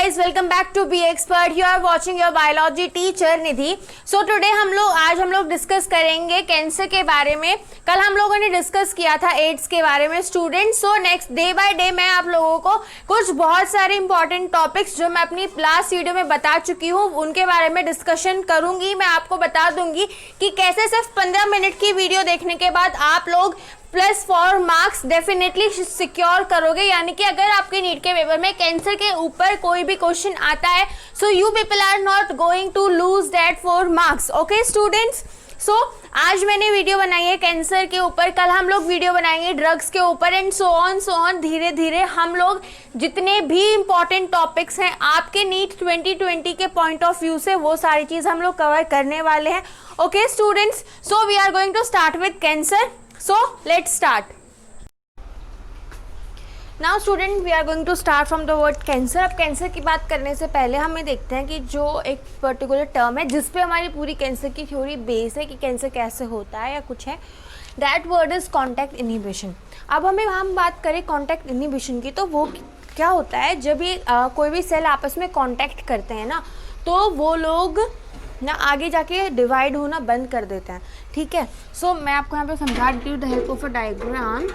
guys, welcome back to Be Expert. You are watching your biology teacher Nidhi. So today आज हम लोग discuss करेंगे cancer के बारे में. कल हम लोगों ने डिस्कस किया था एड्स के बारे में students. So next day by day मैं आप लोगों को कुछ बहुत सारे इंपॉर्टेंट टॉपिक्स जो मैं अपनी लास्ट वीडियो में बता चुकी हूँ उनके बारे में डिस्कशन करूंगी. मैं आपको बता दूंगी कि कैसे सिर्फ 15 मिनट की वीडियो देखने के बाद आप लोग +4 मार्क्स डेफिनेटली सिक्योर करोगे. यानी कि अगर आपके नीट के पेपर में कैंसर के ऊपर कोई भी क्वेश्चन आता है so you people are not going to lose that 4 marks. Okay students. So आज मैंने वीडियो बनाई है कैंसर के ऊपर, कल हम लोग वीडियो बनाएंगे ड्रग्स के ऊपर एंड सो ऑन. धीरे धीरे हम लोग जितने भी इंपॉर्टेंट टॉपिक्स हैं आपके नीट 2020 के पॉइंट ऑफ व्यू से वो सारी चीज़ हम लोग कवर करने वाले हैं. Okay students. So we are going to start with cancer. So let's start. Now student we are going to start from the word cancer. अब कैंसर की बात करने से पहले हमें देखते हैं कि जो एक पर्टिकुलर टर्म है जिस पे हमारी पूरी कैंसर की थ्योरी बेस है कि कैंसर कैसे होता है या कुछ है. That word is contact inhibition. अब हम बात करें कॉन्टैक्ट इनहिबिशन की तो वो क्या होता है जब ये कोई भी सेल आपस में कॉन्टैक्ट करते हैं ना तो वो लोग ना आगे जाके डिवाइड होना बंद कर देते हैं. ठीक है. सो मैं आपको यहाँ पे समझा देती हूँ the help of a diagram.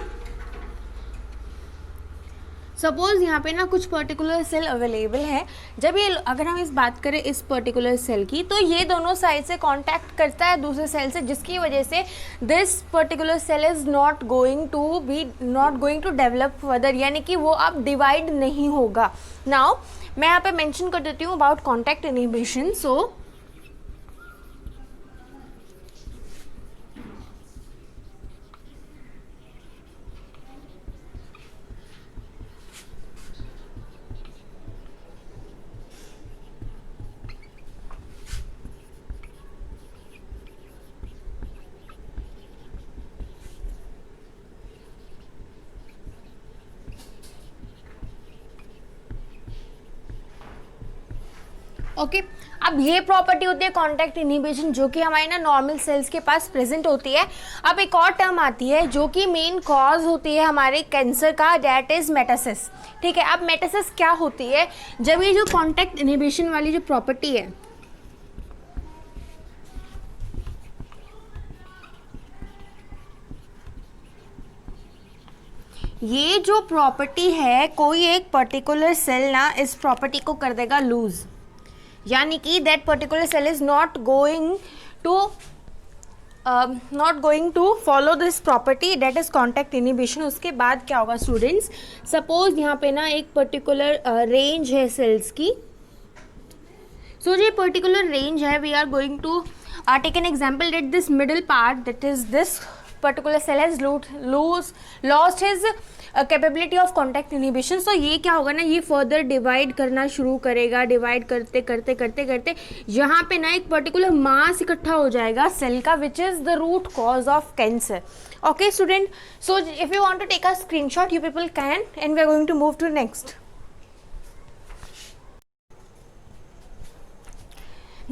Suppose यहाँ पे ना कुछ पर्टिकुलर सेल अवेलेबल है. जब ये अगर हम इस बात करें इस पर्टिकुलर सेल की तो ये दोनों साइड से कांटेक्ट करता है दूसरे सेल से जिसकी वजह से this particular cell is not going to develop further. यानी कि वो अब डिवाइड नहीं होगा. नाउ मैं यहाँ पे मेंशन कर देती हूँ about contact inhibition. So okay. अब ये प्रॉपर्टी होती है कॉन्टैक्ट इनहिबिशन जो कि हमारे ना नॉर्मल सेल्स के पास प्रेजेंट होती है. अब एक और टर्म आती है जो कि मेन कॉज होती है हमारे कैंसर का, दैट इज मेटासिस. ठीक है. अब मेटासिस क्या होती है जब ये जो कॉन्टैक्ट इनहिबिशन वाली जो प्रॉपर्टी है ये जो प्रॉपर्टी है कोई एक पर्टिकुलर सेल ना इस प्रॉपर्टी को कर देगा लूज. यानी कि that particular cell is not going to follow this property that is contact inhibition. उसके बाद क्या होगा स्टूडेंट्स. सपोज यहाँ पे ना एक पर्टिकुलर रेंज है सेल्स की. सो जो पर्टिकुलर रेंज है we are going to take an example that this middle part that is this particular cell has lost his capability of contact inhibition. So ये क्या होगा ना ये फर्दर डिवाइड करना शुरू करेगा. डिवाइड करते करते करते करते यहाँ पे ना एक पर्टिकुलर मास इकट्ठा हो जाएगा सेल का which is the root cause of cancer. Okay student. So if you want to take a screenshot you people can and we are going to move to next.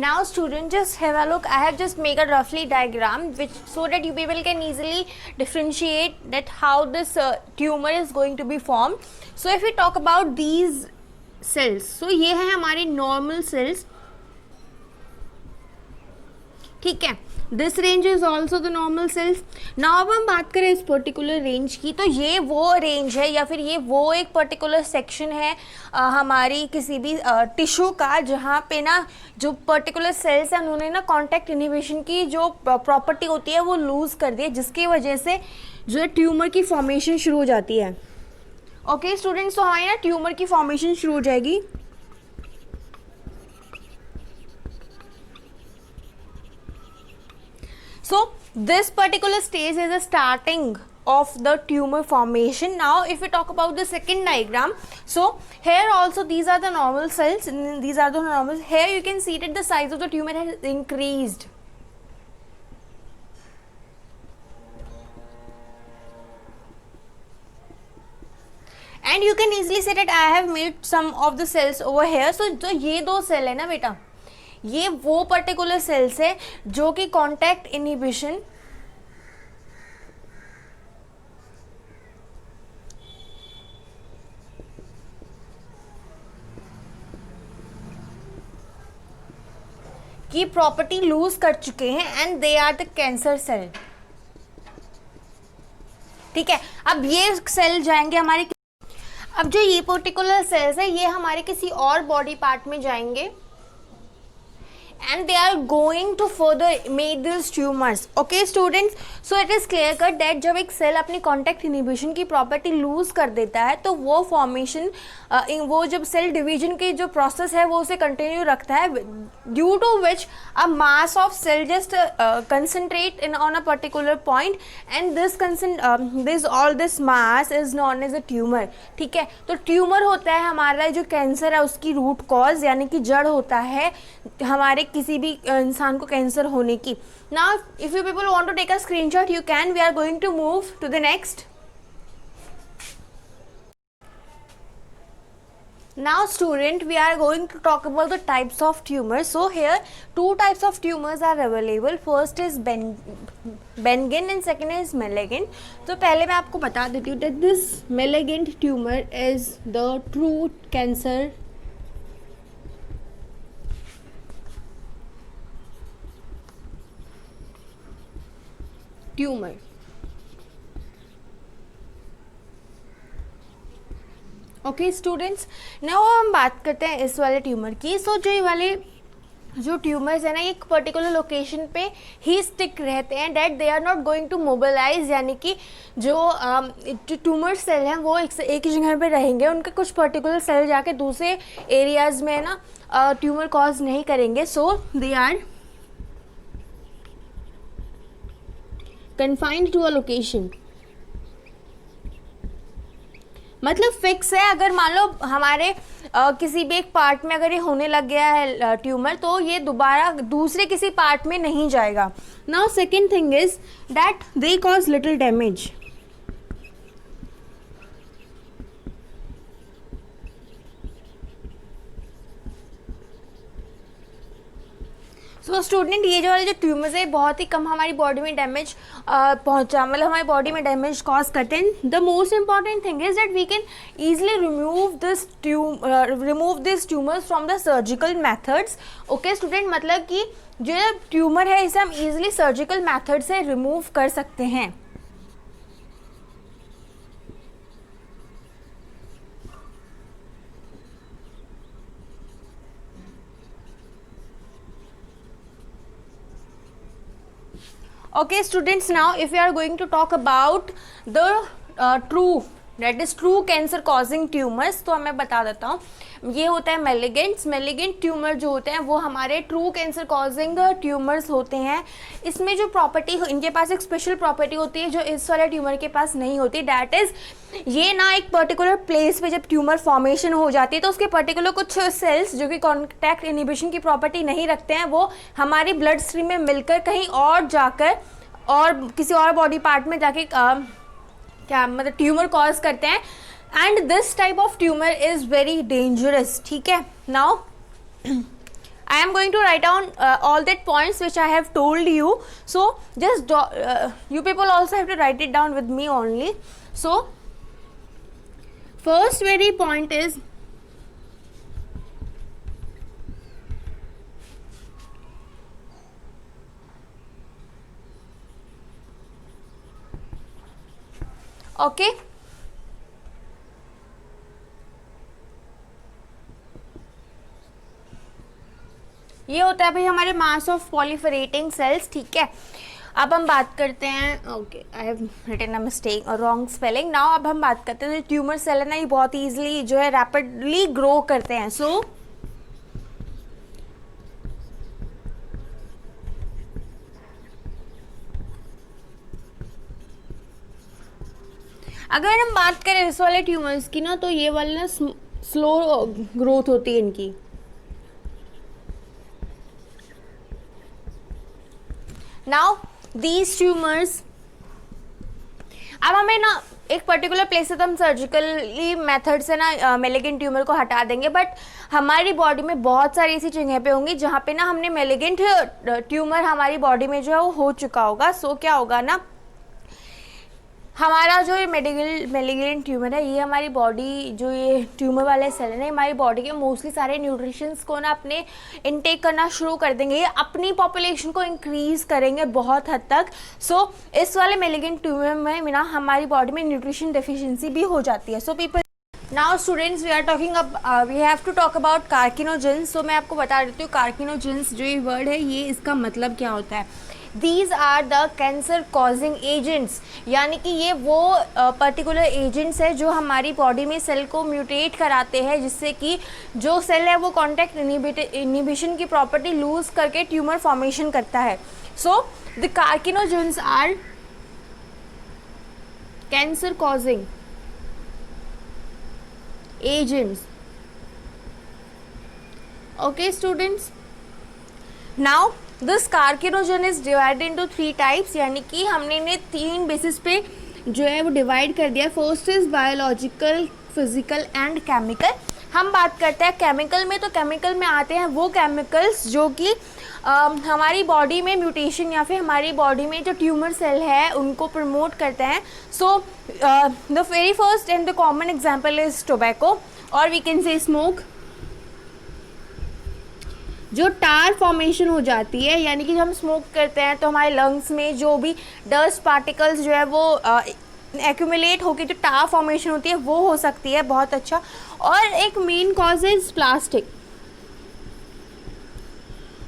Now student just have a look. I have just made a roughly diagram which so that you people can easily differentiate that how this tumor is going to be formed. So if we talk about these cells, so ये है हमारे normal cells. ठीक है. This range is also the normal sales. Now अब हम बात करें इस पर्टिकुलर रेंज की तो ये वो रेंज है या फिर ये वो एक पर्टिकुलर सेक्शन है हमारी किसी भी टिश्यू का जहाँ पे ना जो पर्टिकुलर सेल्स हैं उन्होंने ना कॉन्टैक्ट इनहिबिशन की जो प्रॉपर्टी होती है वो लूज कर दी है जिसकी वजह से जो है ट्यूमर की फॉर्मेशन शुरू हो जाती है. Okay students. तो हमारी ना ट्यूमर की फॉर्मेशन शुरू हो जाएगी. So this particular stage is the starting of the tumor formation. Now if we talk about the second diagram, so here also these are the normal cells. These are the normal. Here you can see that the size of the tumor has increased. And you can easily say that I have made some of the cells over here. So जो ये दो cell है ना बेटा ये वो particular sales है जो कि कॉन्टैक्ट इनहिबिशन की प्रॉपर्टी लूज कर चुके हैं and they are the cancer cell. ठीक है, अब ये सेल जाएंगे हमारे, अब जो ये पर्टिकुलर सेल्स है ये हमारे किसी और बॉडी पार्ट में जाएंगे and they are going to further make these tumors. Okay students, so it is clear cut that जब एक सेल अपनी कॉन्टैक्ट इनिबिशन की प्रॉपर्टी लूज कर देता है तो वो फॉर्मेशन वो जब सेल डिवीजन की जो प्रोसेस है वो उसे कंटिन्यू रखता है, due to which a mass of cell just concentrate in on a particular point and this all this mass is known as a tumour. ठीक है, तो ट्यूमर होता है हमारा जो कैंसर है उसकी रूट कॉज, यानी कि जड़ होता है हमारे किसी भी इंसान को कैंसर होने की। Now if you people want to take a screenshot you can, we are going to move to the next. Now student, we are going to talk about the types of tumors. So here two types of tumors are available. First is benign and second is malignant. तो पहले मैं आपको बता देती हूँ that this malignant tumor is the true cancer tumor. Okay students, now हम बात करते हैं इस वाले ट्यूमर की। सो जो ये वाले जो ट्यूमर्स है ना एक पर्टिकुलर लोकेशन पे ही स्टिक रहते हैं, that they are not going to mobilise, यानी कि जो ट्यूमर सेल हैं वो एक ही जगह पे रहेंगे, उनके कुछ पर्टिकुलर सेल जाके दूसरे एरियाज में ना ट्यूमर कॉज नहीं करेंगे। So they are confined to a location, मतलब फिक्स है। अगर मान लो हमारे किसी भी एक पार्ट में अगर ये होने लग गया है ट्यूमर तो ये दोबारा दूसरे किसी पार्ट में नहीं जाएगा। Now second thing is that they cause little damage. So student, ये जो वाले जो ट्यूमर्स है बहुत ही कम हमारी बॉडी में डैमेज पहुंचा, मतलब हमारी बॉडी में डैमेज कॉज करते हैं। The most important thing is that we can easily remove this tumours from the surgical methods. Okay student, मतलब कि जो ट्यूमर है इसे हम ईजिली सर्जिकल मैथड से रिमूव कर सकते हैं। Okay students, now if we are going to talk about the true cancer causing tumors, तो मैं बता देता हूँ ये होता है मेलिगेंट ट्यूमर जो होते हैं वो हमारे ट्रू कैंसर कॉजिंग ट्यूमर्स होते हैं। इसमें जो प्रॉपर्टी इनके पास एक स्पेशल प्रॉपर्टी होती है जो इस वाले ट्यूमर के पास नहीं होती, डैट इज ये ना एक पर्टिकुलर प्लेस पे जब ट्यूमर फॉर्मेशन हो जाती है तो उसके पर्टिकुलर कुछ सेल्स जो कि कॉन्टैक्ट इनिबिशन की प्रॉपर्टी नहीं रखते हैं वो हमारी ब्लड स्ट्रीम में मिलकर कहीं और जाकर और किसी और बॉडी पार्ट में जाके क्या मतलब ट्यूमर कॉज करते हैं, and this type of tumour is very dangerous. ठीक है, now I am going to write down all that points which I have told you, so just you people also have to write it down with me only. So first very point is okay, ये होता है भाई हमारे mass of पॉलीफरेटिंग sales. ठीक है, अब हम बात करते हैं, okay I have written a mistake और रॉन्ग स्पेलिंग। नाउ अब हम बात करते हैं ट्यूमर सेल है ना ये बहुत ईजिली जो है रैपिडली ग्रो करते हैं। सो अगर हम बात करें इस वाले ट्यूमर्स की ना तो ये वाले ना स्लो ग्रोथ होती है इनकी। नाउ दीज ट्यूमर्स, अब हमें ना एक पर्टिकुलर प्लेस से तो हम सर्जिकली मेथड से ना मेलिगेंट ट्यूमर को हटा देंगे, बट हमारी बॉडी में बहुत सारी ऐसी जगह पे होंगी जहाँ पे ना हमने मेलिगेंट ट्यूमर हमारी बॉडी में जो है वो हो चुका होगा। सो क्या होगा ना हमारा जो ये मेलिग्नेंट ट्यूमर है, ये हमारी बॉडी जो ये ट्यूमर वाले सेल हैं, हमारी बॉडी के मोस्टली सारे न्यूट्रिशंस को ना अपने इनटेक करना शुरू कर देंगे, ये अपनी पॉपुलेशन को इंक्रीज करेंगे बहुत हद तक। सो इस वाले मेलिग्नेंट ट्यूमर में ना हमारी बॉडी में न्यूट्रिशन डेफिशिएंसी भी हो जाती है। So people now students we have to talk about carcinogens. तो मैं आपको बता देती हूँ कार्किनोजेंस जो ये वर्ड है, ये इसका मतलब क्या होता है। These are the cancer causing agents, यानी कि ये वो पर्टिकुलर एजेंट्स है जो हमारी बॉडी में सेल को म्यूटेट कराते हैं, जिससे कि जो सेल है वो कॉन्टैक्ट इनिबिशन की प्रॉपर्टी लूज करके ट्यूमर फॉर्मेशन करता है। So the carcinogens are cancer causing agents. Okay students, now this carcinogen is divided into 3 types, यानी कि हमने इन्हें 3 बेसिस पे जो है वो डिवाइड कर दिया। First is biological, physical and chemical. हम बात करते हैं केमिकल में, तो केमिकल में आते हैं वो केमिकल्स जो कि हमारी बॉडी में म्यूटेशन या फिर हमारी बॉडी में जो ट्यूमर सेल है उनको प्रमोट करते हैं। So the very first and the common example is tobacco और वी कैन से स्मोक। जो टार फॉर्मेशन हो जाती है, यानी कि जब हम स्मोक करते हैं तो हमारे लंग्स में जो भी डस्ट पार्टिकल्स जो है वो एक्यूमुलेट होकर जो टार फॉर्मेशन होती है वो हो सकती है। बहुत अच्छा। और एक main cause is plastic.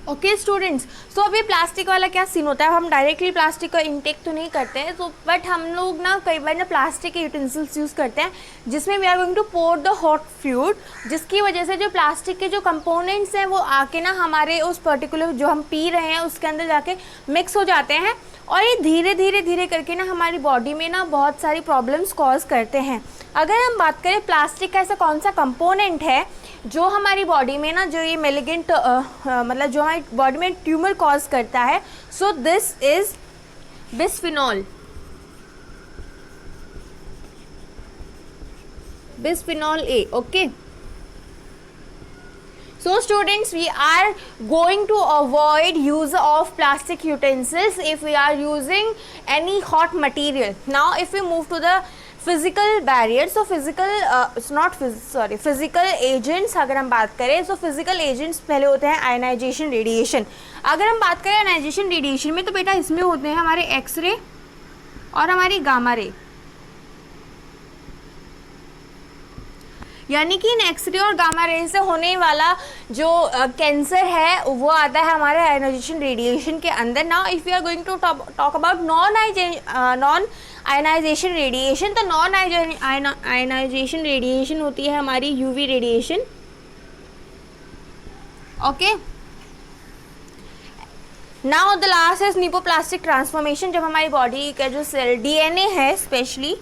Okay students, so अभी प्लास्टिक वाला क्या सीन होता है, हम डायरेक्टली प्लास्टिक का इंटेक तो नहीं करते हैं, तो बट हम लोग ना कई बार ना प्लास्टिक के यूटेंसिल्स यूज़ करते हैं जिसमें we are going to pour the hot fluid, जिसकी वजह से जो प्लास्टिक के जो कंपोनेंट्स हैं वो आके ना हमारे उस पर्टिकुलर जो हम पी रहे हैं उसके अंदर जाके मिक्स हो जाते हैं और ये धीरे करके ना हमारी बॉडी में ना बहुत सारी प्रॉब्लम्स कॉज करते हैं। अगर हम बात करें प्लास्टिक का ऐसा कौन सा कंपोनेंट है जो हमारी बॉडी में ना जो ये मेलिगेंट मतलब जो हमारी बॉडी में ट्यूमर कॉज करता है, so this is bisphenol. Bisphenol A. Okay, so students, we are going to avoid use of plastic utensils if we are using any hot material. Now if we move to the physical barriers, so physical agents अगर हम बात करें, so physical agents पहले होते हैं ionization radiation. अगर हम बात करें आयनाइजेशन रेडिएशन में, तो बेटा इसमें होते हैं हमारे एक्सरे और हमारी गामा रे, यानी कि इन एक्सरे और गामा रे से होने वाला जो कैंसर है वो आता है हमारे आयनाइजेशन रेडिएशन के अंदर। Now if you are going to talk about non ionization radiation, तो नॉन आयनाइजेशन रेडिएशन होती है हमारी UV radiation. Okay, now the last is nucleoplastic transformation. जब हमारी बॉडी का जो सेल डीएनए है स्पेशली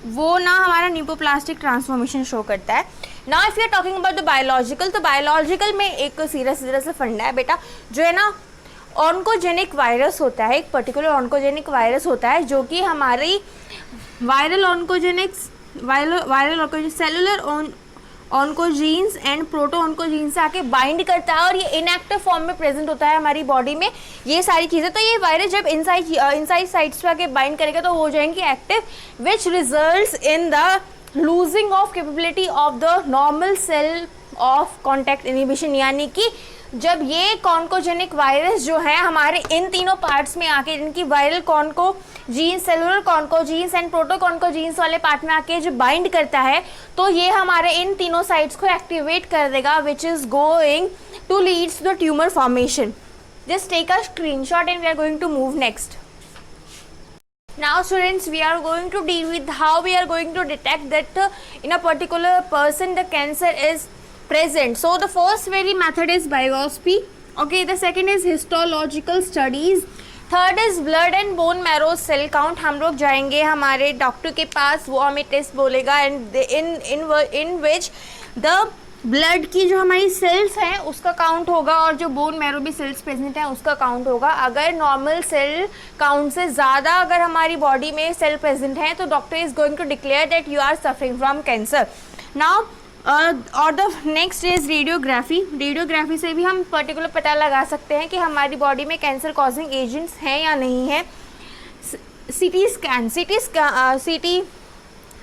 वो ना हमारा न्यूक्लियोप्लास्टिक ट्रांसफॉर्मेशन शो करता है। Now if you are talking about the biological, तो बायोलॉजिकल में एक सीधा सा फंडा है बेटा, जो है ना ऑन्कोजेनिक वायरस होता है, एक पर्टिकुलर ऑन्कोजेनिक वायरस होता है जो कि हमारी cellular oncogenes and proto oncogenes से आके बाइंड करता है और ये इनएक्टिव फॉर्म में प्रेजेंट होता है हमारी बॉडी में। ये सारी चीज़ें, तो ये वायरस जब इनसाइड साइट्स पे आके बाइंड करेगा तो हो जाएंगी active, which results in the losing of capability of the normal cell of contact inhibition. यानी कि जब ये कॉन्कोजेनिक वायरस जो है हमारे इन तीनों पार्ट्स में आके, इनकी वायरल कॉन्कोजीन्स, सेलुलर कॉन्कोजीन्स एंड प्रोटोकॉन्कोजीन्स वाले पार्ट में आके जो बाइंड करता है, तो ये हमारे इन तीनों साइट्स को एक्टिवेट कर देगा, which is going to leads to the tumour formation. Just take a screenshot and we are going to move next. Now students, we are going to deal with how we are going to detect that in a particular person the cancer is present. So the first very method is biopsy. Okay, the second is histological studies. Third is blood and bone marrow cell count. हम लोग जाएंगे हमारे doctor के पास, वो हमें test बोलेगा and in which the blood की जो हमारी सेल्स हैं उसका काउंट होगा और जो बोन मैरो भी सेल्स प्रेजेंट हैं उसका काउंट होगा. अगर नॉर्मल सेल काउंट से ज़्यादा अगर हमारी बॉडी में सेल प्रेजेंट हैं तो doctor is going to declare that you are suffering from cancer. Now और the next is radiography. Radiography से भी हम पर्टिकुलर पता लगा सकते हैं कि हमारी बॉडी में कैंसर कॉजिंग एजेंट्स हैं या नहीं हैं. सीटी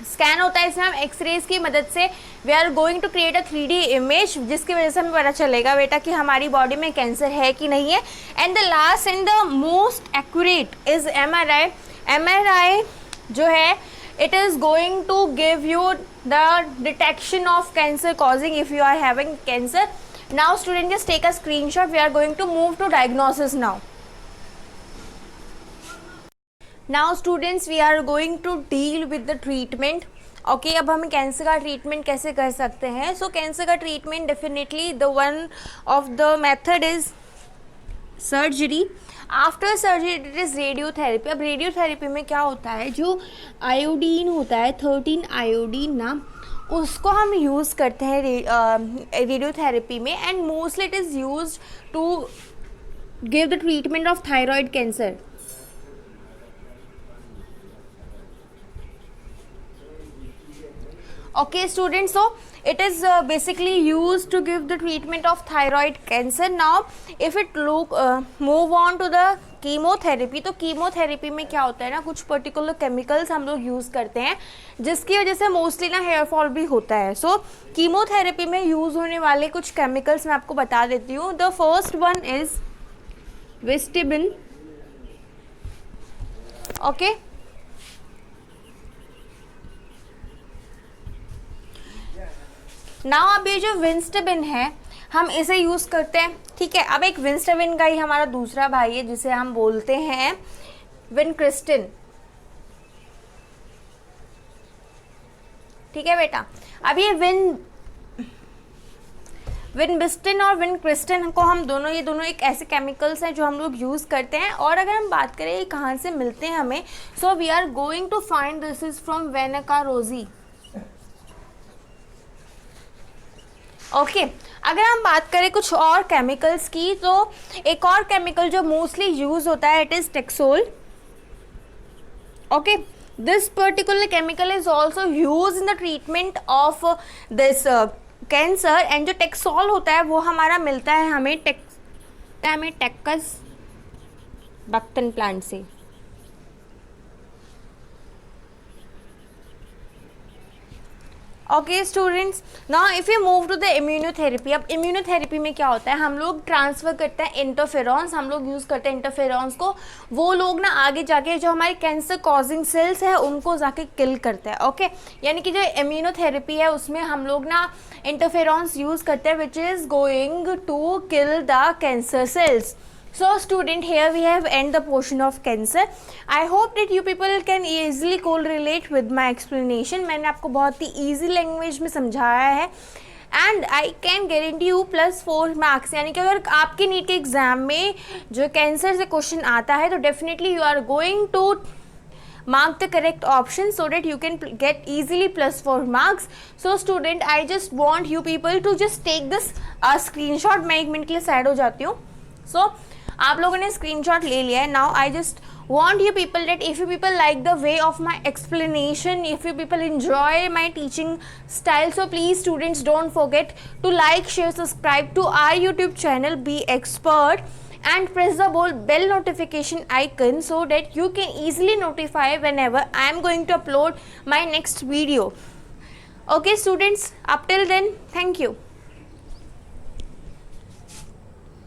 स्कैन होता है, इसमें हम एक्सरेज की मदद से we are going to create a 3D image, जिसकी वजह से हमें पता चलेगा बेटा कि हमारी बॉडी में कैंसर है कि नहीं है। And the last and the most accurate is MRI। MRI जो है it is going to give you the detection of cancer causing if you are having cancer. Now student, just take a screenshot. We are going to move to diagnosis now. Now students, we are going to deal with the treatment. Okay अब हम cancer का treatment कैसे कर सकते हैं। सो cancer का treatment definitely the one of the method is surgery. After surgery it is radiotherapy. अब radiotherapy में क्या होता है, जो आयोडीन होता है 13 आयोडीन ना, उसको हम यूज़ करते हैं रेडियोथेरेपी में। And mostly it is used to give the treatment of thyroid cancer. Okay students, so it is basically used to give the treatment of thyroid cancer. Now if it move on to the chemotherapy, तो chemotherapy में क्या होता है ना, कुछ particular chemicals हम लोग use करते हैं जिसकी वजह से मोस्टली ना हेयर फॉल भी होता है। सो कीमोथेरेपी में यूज़ होने वाले कुछ केमिकल्स मैं आपको बता देती हूँ। The first one is vistibin. Okay, now अब ये जो विंस्टिबिन है हम इसे यूज़ करते हैं, ठीक है। अब एक विंस्टिबिन का ही हमारा दूसरा भाई है जिसे हम बोलते हैं विनक्रिस्टिन, ठीक है बेटा। अब ये विनबिस्टिन और विनक्रिस्टिन को हम दोनों, ये दोनों एक ऐसे केमिकल्स हैं जो हम लोग यूज़ करते हैं। और अगर हम बात करें कहाँ से मिलते हैं हमें, so we are going to find this is from vinca rosea. Okay अगर हम बात करें कुछ और केमिकल्स की, तो एक और केमिकल जो मोस्टली यूज होता है it is taxol. Okay, this particular chemical is also use in the treatment of this cancer. And जो टेक्सोल होता है वो हमारा मिलता है हमें टेक्कस बक्तन प्लांट से। Okay students, now if you move to the immunotherapy. अब इम्यूनोथेरेपी में क्या होता है, हम लोग ट्रांसफ़र करते हैं इंटरफेरॉन्स, हम लोग यूज़ करते हैं इंटरफेरॉन्स को। वो लोग ना आगे जाके जो हमारे कैंसर कॉजिंग सेल्स है उनको जाके किल करते हैं। ओके, यानी कि जो इम्यूनोथेरेपी है उसमें हम लोग ना इंटरफेरॉन्स यूज़ करते हैं which is going to kill the cancer cells. So student, here we have end the portion of cancer. I hope that you people can easily correlate with my explanation. मैंने आपको बहुत ही easy language में समझाया है and I can guarantee you +4 marks. यानी कि अगर आपके नीट के एग्जाम में जो कैंसर से क्वेश्चन आता है तो definitely you are going to mark the correct option so that you can get easily +4 marks. So student, I just want you people to just take this screenshot. मैं 1 minute के लिए side हो जाती हूँ। So आप लोगों ने screenshot ले लिया है। Now I just want you people that if you people like the way of my explanation, if you people enjoy my teaching style, so please students don't forget to like, share, subscribe to our YouTube channel Be Expert and press the bell notification icon so that you can easily notify whenever I am going to upload my next video. Okay students, up till then, thank you.